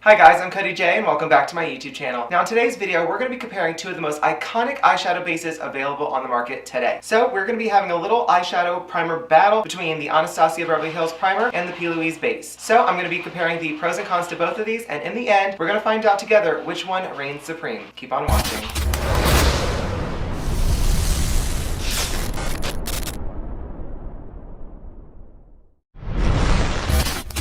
Hi guys, I'm Cody Jay and welcome back to my YouTube channel. Now in today's video, we're going to be comparing two of the most iconic eyeshadow bases available on the market today. So we're going to be having a little eyeshadow primer battle between the Anastasia Beverly Hills primer and the PLouise base. So I'm going to be comparing the pros and cons to both of these, and in the end, we're going to find out together which one reigns supreme. Keep on watching.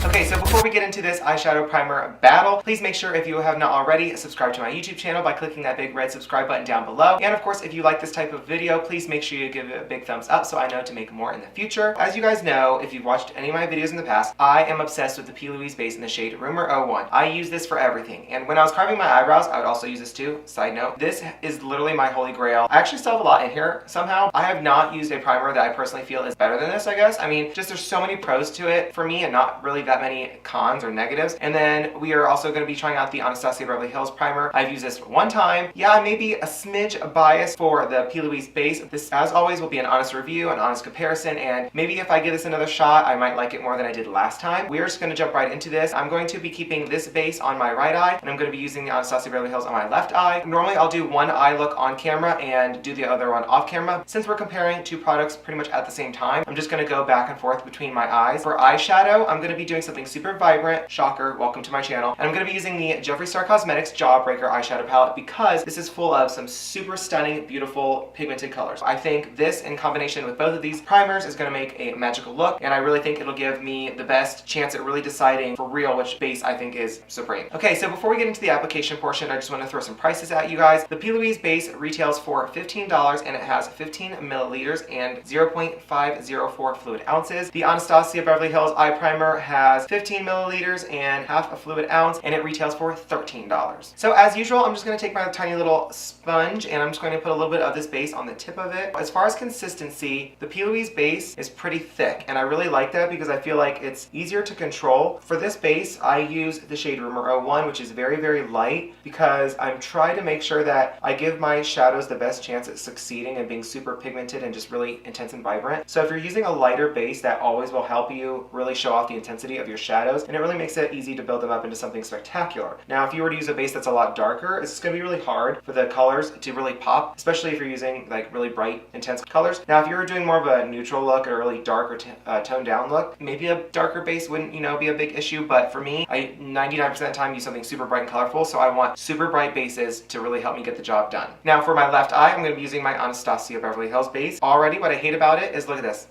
Okay, so before we get into this eyeshadow primer battle, please make sure, if you have not already, subscribe to my YouTube channel by clicking that big red subscribe button down below. And of course, if you like this type of video, please make sure you give it a big thumbs up so I know to make more in the future. As you guys know, if you've watched any of my videos in the past, I am obsessed with the PLouise base in the shade Rumor 01. I use this for everything. And when I was carving my eyebrows, I would also use this too. Side note, this is literally my holy grail. I actually still have a lot in here somehow. I have not used a primer that I personally feel is better than this, I guess. I mean, just there's so many pros to it for me and not really that many cons or negatives. And then we are also going to be trying out the Anastasia Beverly Hills primer. I've used this one time. Yeah, I may be a smidge biased for the PLouise base. This, as always, will be an honest review, an honest comparison, and maybe if I give this another shot, I might like it more than I did last time. We're just going to jump right into this. I'm going to be keeping this base on my right eye, and I'm going to be using the Anastasia Beverly Hills on my left eye. Normally, I'll do one eye look on camera and do the other one off camera. Since we're comparing two products pretty much at the same time, I'm just going to go back and forth between my eyes. For eyeshadow, I'm going to be doing something super vibrant. Shocker, welcome to my channel. And I'm going to be using the Jeffree Star Cosmetics Jawbreaker eyeshadow palette because this is full of some super stunning, beautiful pigmented colors. I think this in combination with both of these primers is going to make a magical look, and I really think it'll give me the best chance at really deciding for real which base I think is supreme. Okay, so before we get into the application portion, I just want to throw some prices at you guys. The PLouise base retails for $15 and it has 15 milliliters and 0.504 fluid ounces. The Anastasia Beverly Hills eye primer has 15 milliliters and half a fluid ounce, and it retails for $13. So as usual, I'm just going to take my tiny little sponge and I'm just going to put a little bit of this base on the tip of it. As far as consistency, the PLouise base is pretty thick, and I really like that because I feel like it's easier to control. For this base, I use the shade Rumor 01, which is very, very light, because I'm trying to make sure that I give my shadows the best chance at succeeding and being super pigmented and just really intense and vibrant. So if you're using a lighter base, that always will help you really show off the intensity of your shadows, and it really makes it easy to build them up into something spectacular. Now, if you were to use a base that's a lot darker, it's going to be really hard for the colors to really pop, especially if you're using like really bright, intense colors. Now, if you were doing more of a neutral look or a really dark or toned down look, maybe a darker base wouldn't, be a big issue. But for me, I 99% of the time use something super bright and colorful, so I want super bright bases to really help me get the job done. Now, for my left eye, I'm going to be using my Anastasia Beverly Hills base. Already, what I hate about it is, look at this.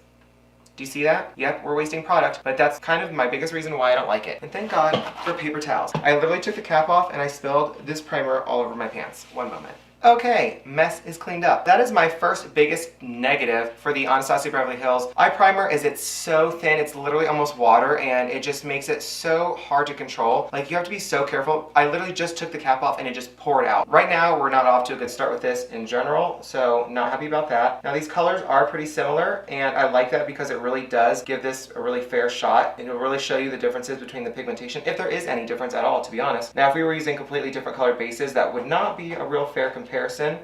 Do you see that? Yep, we're wasting product, but that's kind of my biggest reason why I don't like it. And thank God for paper towels. I literally took the cap off and I spilled this primer all over my pants. One moment. Okay, mess is cleaned up. That is my first biggest negative for the Anastasia Beverly Hills eye primer. Is it's so thin, it's literally almost water, and it just makes it so hard to control. Like, you have to be so careful. I literally just took the cap off and it just poured out. Right now, we're not off to a good start with this in general, so not happy about that. Now, these colors are pretty similar, and I like that because it really does give this a really fair shot, and it'll really show you the differences between the pigmentation, if there is any difference at all, to be honest. Now, if we were using completely different colored bases, that would not be a real fair comparison,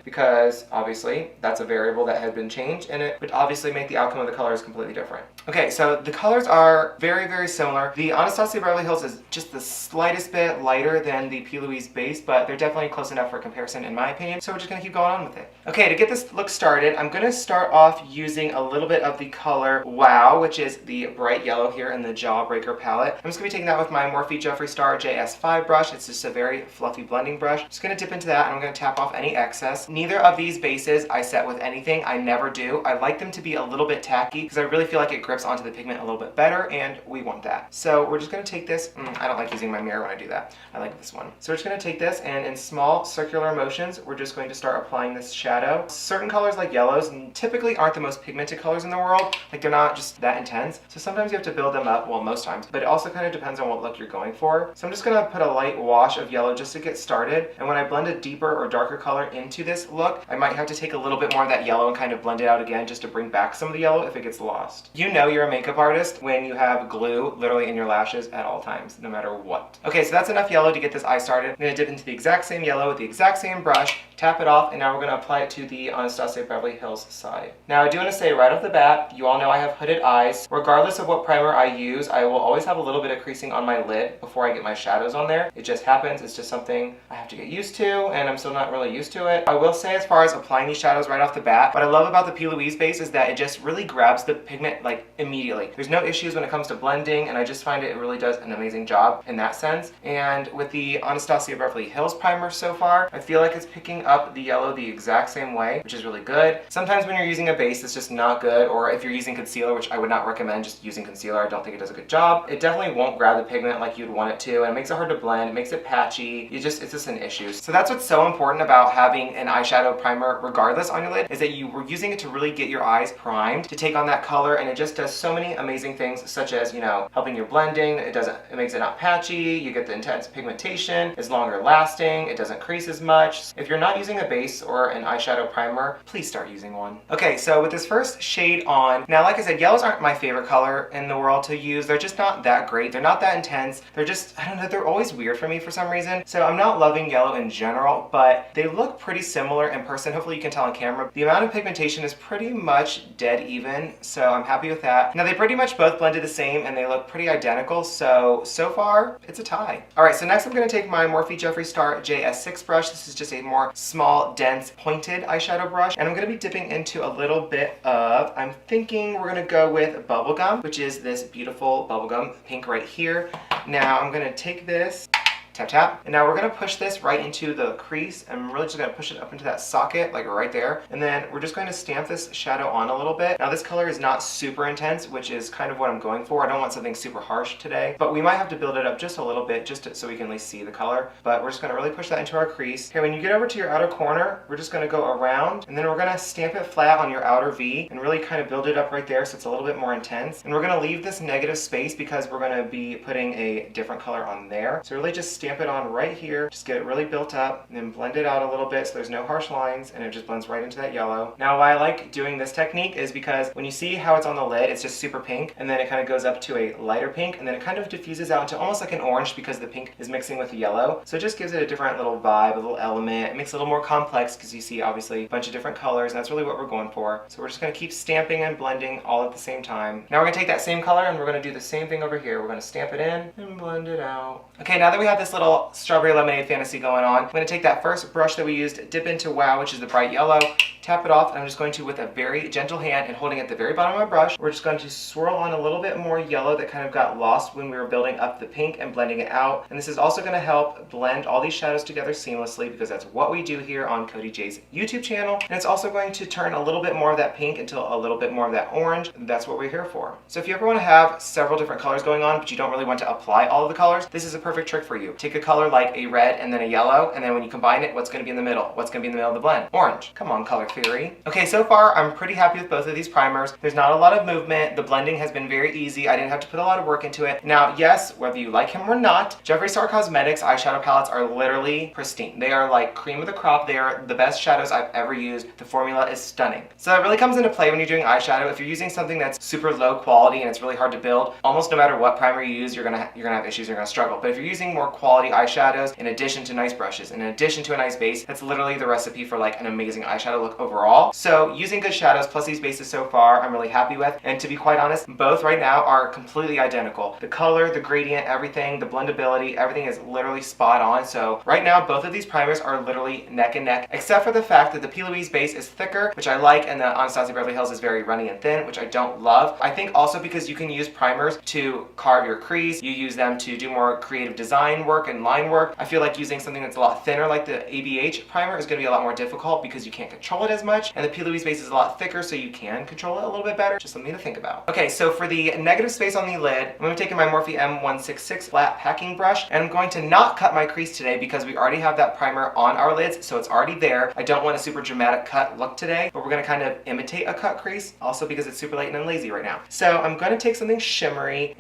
because obviously that's a variable that has been changed, and it would obviously make the outcome of the colors completely different. Okay, so the colors are very, very similar. The Anastasia Beverly Hills is just the slightest bit lighter than the PLouise base, but they're definitely close enough for comparison in my opinion, so we're just gonna keep going on with it. Okay, to get this look started, I'm gonna start off using a little bit of the color Wow, which is the bright yellow here in the Jawbreaker palette. I'm just gonna be taking that with my Morphe Jeffree Star JS5 brush. It's just a very fluffy blending brush. Just gonna dip into that, and I'm gonna tap off any excess. Neither of these bases I set with anything. I never do. I like them to be a little bit tacky because I really feel like it grips onto the pigment a little bit better, and we want that. So we're just going to take this. I don't like using my mirror when I do that. I like this one. So we're just going to take this, and in small circular motions, we're just going to start applying this shadow. Certain colors like yellows typically aren't the most pigmented colors in the world. Like, they're not just that intense. So sometimes you have to build them up. Well, most times. But it also kind of depends on what look you're going for. So I'm just going to put a light wash of yellow just to get started. And when I blend a deeper or darker color into this look, I might have to take a little bit more of that yellow and kind of blend it out again just to bring back some of the yellow if it gets lost. You know you're a makeup artist when you have glue literally in your lashes at all times, no matter what. Okay, so that's enough yellow to get this eye started. I'm going to dip into the exact same yellow with the exact same brush, tap it off, and now we're going to apply it to the Anastasia Beverly Hills side. Now I do want to say right off the bat, you all know I have hooded eyes. Regardless of what primer I use, I will always have a little bit of creasing on my lid before I get my shadows on there. It just happens. It's just something I have to get used to, and I'm still not really used to it. I will say, as far as applying these shadows right off the bat, what I love about the PLouise base is that it just really grabs the pigment like immediately. There's no issues when it comes to blending, and I just find it really does an amazing job in that sense. And with the Anastasia Beverly Hills primer so far, I feel like it's picking up the yellow the exact same way, which is really good. Sometimes when you're using a base, it's just not good, or if you're using concealer, which I would not recommend just using concealer, I don't think it does a good job. It definitely won't grab the pigment like you'd want it to, and it makes it hard to blend, it makes it patchy, it's just an issue. So that's what's so important about having an eyeshadow primer regardless on your lid, is that you were using it to really get your eyes primed to take on that color, and it just does so many amazing things, such as, you know, helping your blending. It makes it not patchy, you get the intense pigmentation, it's longer lasting, it doesn't crease as much. If you're not using a base or an eyeshadow primer, please start using one. Okay, so with this first shade on, now like I said, yellows aren't my favorite color in the world to use. They're just not that great. They're not that intense. They're just, I don't know, they're always weird for me for some reason. So I'm not loving yellow in general, but they look pretty similar in person. Hopefully you can tell on camera. The amount of pigmentation is pretty much dead even, so I'm happy with that. Now they pretty much both blended the same and they look pretty identical, so far it's a tie. Alright, so next I'm going to take my Morphe Jeffree Star JS6 brush. This is just a more small, dense, pointed eyeshadow brush, and I'm going to be dipping into a little bit of, I'm thinking we're going to go with Bubblegum, which is this beautiful bubblegum pink right here. Now I'm going to take this, tap tap, and now we're going to push this right into the crease. I'm really just going to push it up into that socket, like right there, and then we're just going to stamp this shadow on a little bit. Now this color is not super intense, which is kind of what I'm going for. I don't want something super harsh today, but we might have to build it up just a little bit so we can at least see the color, but we're just going to really push that into our crease. Okay, when you get over to your outer corner, we're just going to go around, and then we're going to stamp it flat on your outer V and really kind of build it up right there so it's a little bit more intense. And we're going to leave this negative space because we're going to be putting a different color on there. So really just stamp it on right here, just get it really built up, and then blend it out a little bit so there's no harsh lines, and it just blends right into that yellow. Now why I like doing this technique is because when you see how it's on the lid, it's just super pink, and then it kind of goes up to a lighter pink, and then it kind of diffuses out into almost like an orange because the pink is mixing with the yellow. So it just gives it a different little vibe, a little element. It makes it a little more complex because you see obviously a bunch of different colors, and that's really what we're going for. So we're just going to keep stamping and blending all at the same time. Now we're going to take that same color and we're going to do the same thing over here. We're going to stamp it in and blend it out. Okay, now that we have this little strawberry lemonade fantasy going on, I'm going to take that first brush that we used, dip into Wow, which is the bright yellow, tap it off, and I'm just going to, with a very gentle hand and holding it at the very bottom of my brush, we're just going to swirl on a little bit more yellow that kind of got lost when we were building up the pink and blending it out. And this is also going to help blend all these shadows together seamlessly because that's what we do here on Cody Jay's YouTube channel. And it's also going to turn a little bit more of that pink into a little bit more of that orange. That's what we're here for. So if you ever want to have several different colors going on, but you don't really want to apply all of the colors, this is a perfect trick for you. Take a color like a red and then a yellow, and then when you combine it, what's going to be in the middle? What's going to be in the middle of the blend? Orange. Come on, color theory. Okay, so far I'm pretty happy with both of these primers. There's not a lot of movement. The blending has been very easy. I didn't have to put a lot of work into it. Now, yes, whether you like him or not, Jeffree Star Cosmetics eyeshadow palettes are literally pristine. They are like cream of the crop. They are the best shadows I've ever used. The formula is stunning. So that really comes into play when you're doing eyeshadow. If you're using something that's super low quality and it's really hard to build, almost no matter what primer you use, you're gonna have issues, you're gonna struggle. But if you're using more quality eyeshadows in addition to nice brushes, in addition to a nice base, that's literally the recipe for like an amazing eyeshadow look overall. So using good shadows plus these bases so far, I'm really happy with. And to be quite honest, both right now are completely identical. The color, the gradient, everything, the blendability, everything is literally spot on. So right now, both of these primers are literally neck and neck, except for the fact that the PLouise base is thicker, which I like, and the Anastasia Beverly Hills is very runny and thin, which I don't love. I think also because you can use primers to carve your crease, you use them to do more creative design work and line work. I feel like using something that's a lot thinner like the ABH primer is going to be a lot more difficult because you can't control it as much, and the PLouise base is a lot thicker so you can control it a little bit better. Just something to think about. Okay, so for the negative space on the lid, I'm going to be taking my Morphe M166 flat packing brush, and I'm going to not cut my crease today because we already have that primer on our lids, so it's already there. I don't want a super dramatic cut look today, but we're going to kind of imitate a cut crease, also because it's super late and I'm lazy right now. So I'm going to take something shimmery,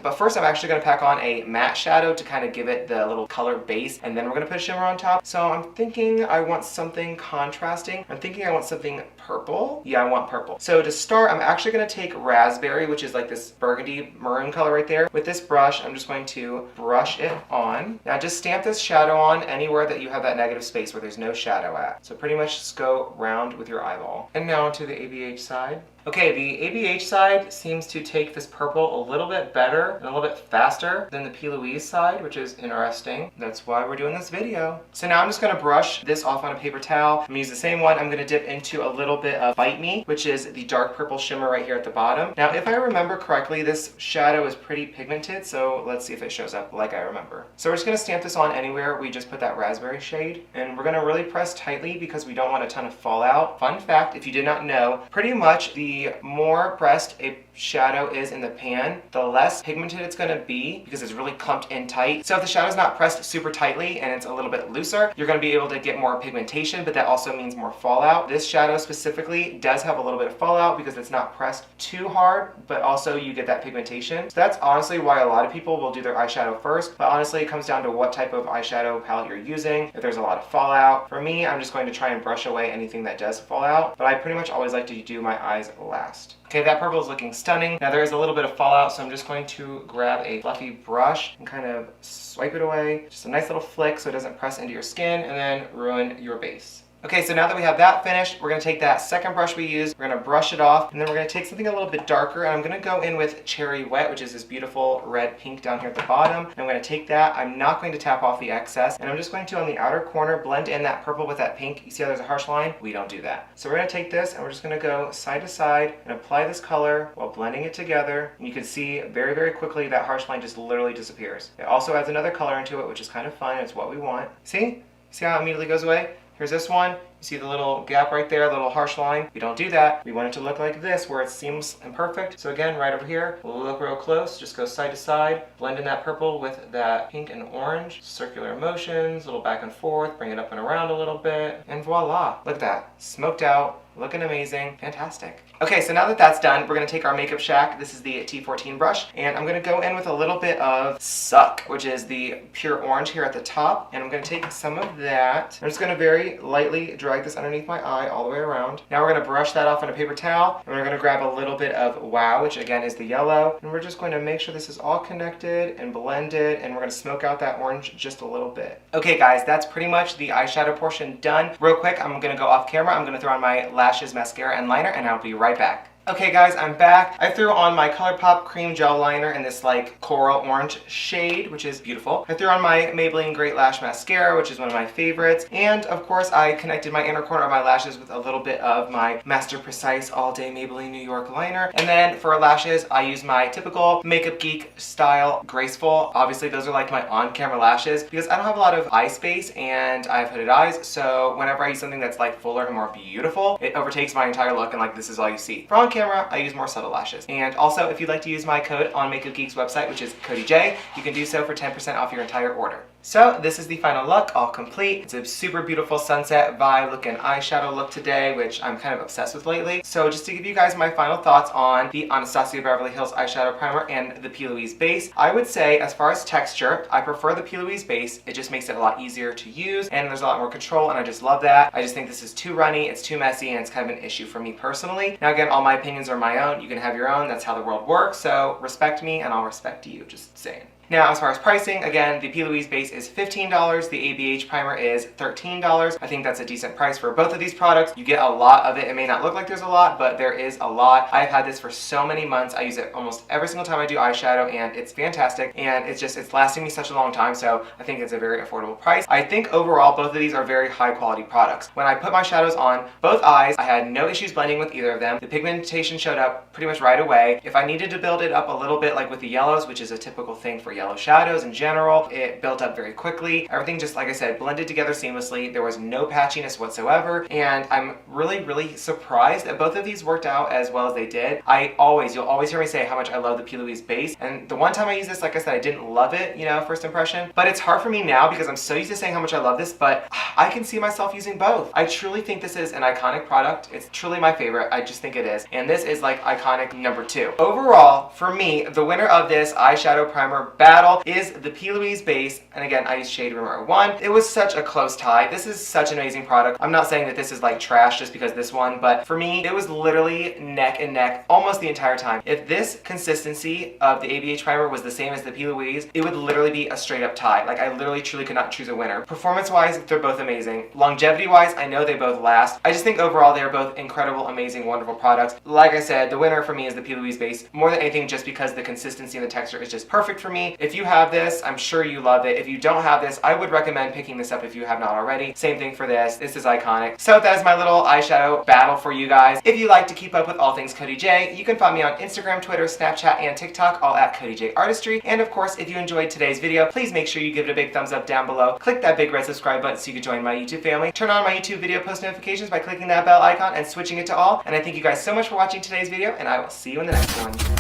but first I'm actually going to pack on a matte shadow to kind of give it the little color base, and then we're gonna put shimmer on top. So I'm thinking I want something contrasting. I'm thinking I want something purple. Yeah, I want purple. So to start, I'm actually gonna take raspberry, which is like this burgundy maroon color right there. With this brush, I'm just going to brush it on. Now just stamp this shadow on anywhere that you have that negative space where there's no shadow at. So pretty much just go round with your eyeball. And now to the ABH side. Okay, the ABH side seems to take this purple a little bit better and a little bit faster than the PLouise side, which is interesting. That's why we're doing this video. So now I'm just gonna brush this off on a paper towel. I'm gonna use the same one. I'm gonna dip into a little bit of Bite Me, which is the dark purple shimmer right here at the bottom. Now, if I remember correctly, this shadow is pretty pigmented, so let's see if it shows up like I remember. So we're just gonna stamp this on anywhere we just put that raspberry shade, and we're gonna really press tightly because we don't want a ton of fallout. Fun fact, if you did not know, pretty much the more pressed a shadow is in the pan, the less pigmented it's going to be because it's really clumped in tight. So if the shadow's not pressed super tightly and it's a little bit looser, you're going to be able to get more pigmentation, but that also means more fallout. This shadow specifically does have a little bit of fallout because it's not pressed too hard, but also you get that pigmentation. So that's honestly why a lot of people will do their eyeshadow first, but honestly it comes down to what type of eyeshadow palette you're using. If there's a lot of fallout, for me, I'm just going to try and brush away anything that does fall out, but I pretty much always like to do my eyes last. Okay, that purple is looking stunning. Now there is a little bit of fallout, so I'm just going to grab a fluffy brush and kind of swipe it away. Just a nice little flick so it doesn't press into your skin and then ruin your base. Okay, so now that we have that finished, we're going to take that second brush we used, we're going to brush it off, and then we're going to take something a little bit darker, and I'm going to go in with Cherry Wet, which is this beautiful red pink down here at the bottom. And I'm going to take that, I'm not going to tap off the excess, and I'm just going to, on the outer corner, blend in that purple with that pink. You see how there's a harsh line? We don't do that. So we're going to take this, and we're just going to go side to side and apply this color while blending it together. And you can see very, very quickly that harsh line just literally disappears. It also adds another color into it, which is kind of fun. It's what we want. See? See how it immediately goes away? Here's this one. You see the little gap right there, the little harsh line? We don't do that. We want it to look like this, where it's seamless and perfect. So again, right over here, we'll look real close, just go side to side, blend in that purple with that pink and orange, circular motions, a little back and forth, bring it up and around a little bit, and voila. Look at that, smoked out, looking amazing, fantastic. Okay, so now that that's done, we're gonna take our Makeup Shack, this is the T14 brush, and I'm gonna go in with a little bit of Suck, which is the pure orange here at the top, and I'm gonna take some of that. I'm just gonna very lightly drag this underneath my eye all the way around. Now we're gonna brush that off on a paper towel, and we're gonna grab a little bit of Wow, which again is the yellow, and we're just going to make sure this is all connected and blended, and we're gonna smoke out that orange just a little bit. Okay guys, that's pretty much the eyeshadow portion done. Real quick, I'm gonna go off camera, I'm gonna throw on my lashes, mascara, and liner, and I'll be right back. Okay guys, I'm back. I threw on my ColourPop cream gel liner in this like coral orange shade, which is beautiful. I threw on my Maybelline Great Lash Mascara, which is one of my favorites. And of course, I connected my inner corner of my lashes with a little bit of my Master Precise All Day Maybelline New York liner. And then for lashes, I use my typical Makeup Geek style Graceful. Obviously, those are like my on-camera lashes because I don't have a lot of eye space and I have hooded eyes. So whenever I use something that's like fuller and more beautiful, it overtakes my entire look and like this is all you see. For on camera, I use more subtle lashes. And also, if you'd like to use my code on Makeup Geek's website, which is Cody Jay, you can do so for 10% off your entire order. So this is the final look, all complete. It's a super beautiful sunset vibe looking eyeshadow look today, which I'm kind of obsessed with lately. So just to give you guys my final thoughts on the Anastasia Beverly Hills eyeshadow primer and the PLouise base, I would say as far as texture, I prefer the PLouise base. It just makes it a lot easier to use and there's a lot more control and I just love that. I just think this is too runny, it's too messy, and it's kind of an issue for me personally. Now again, all my opinions are my own. You can have your own. That's how the world works. So respect me and I'll respect you, just saying. Now, as far as pricing, again, the PLouise base is $15, the ABH primer is $13. I think that's a decent price for both of these products. You get a lot of it. It may not look like there's a lot, but there is a lot. I've had this for so many months. I use it almost every single time I do eyeshadow, and it's fantastic, and it's lasting me such a long time, so I think it's a very affordable price. I think overall, both of these are very high quality products. When I put my shadows on both eyes, I had no issues blending with either of them. The pigmentation showed up pretty much right away. If I needed to build it up a little bit, like with the yellows, which is a typical thing for yellow shadows in general, it built up very quickly. Everything just, like I said, blended together seamlessly. There was no patchiness whatsoever, and I'm really, really surprised that both of these worked out as well as they did. You'll always hear me say how much I love the PLouise base, and the one time I used this, like I said, I didn't love it, you know, first impression, but it's hard for me now because I'm so used to saying how much I love this, but I can see myself using both. I truly think this is an iconic product. It's truly my favorite. I just think it is, and this is like iconic number 2. Overall, for me, the winner of this eyeshadow primer battle battle is the PLouise base, and again, I used shade Rumor 1. It was such a close tie. This is such an amazing product. I'm not saying that this is like trash just because this one, but for me, it was literally neck and neck almost the entire time. If this consistency of the ABH primer was the same as the PLouise, it would literally be a straight up tie. Like, I literally truly could not choose a winner. Performance-wise, they're both amazing. Longevity-wise, I know they both last. I just think overall they're both incredible, amazing, wonderful products. Like I said, the winner for me is the PLouise base, more than anything just because the consistency and the texture is just perfect for me. If you have this, I'm sure you love it. If you don't have this, I would recommend picking this up if you have not already. Same thing for this. This is iconic. So that is my little eyeshadow battle for you guys. If you like to keep up with all things Cody J, you can find me on Instagram, Twitter, Snapchat, and TikTok, all at Cody J Artistry. And of course, if you enjoyed today's video, please make sure you give it a big thumbs up down below. Click that big red subscribe button so you can join my YouTube family. Turn on my YouTube video post notifications by clicking that bell icon and switching it to all. And I thank you guys so much for watching today's video, and I will see you in the next one.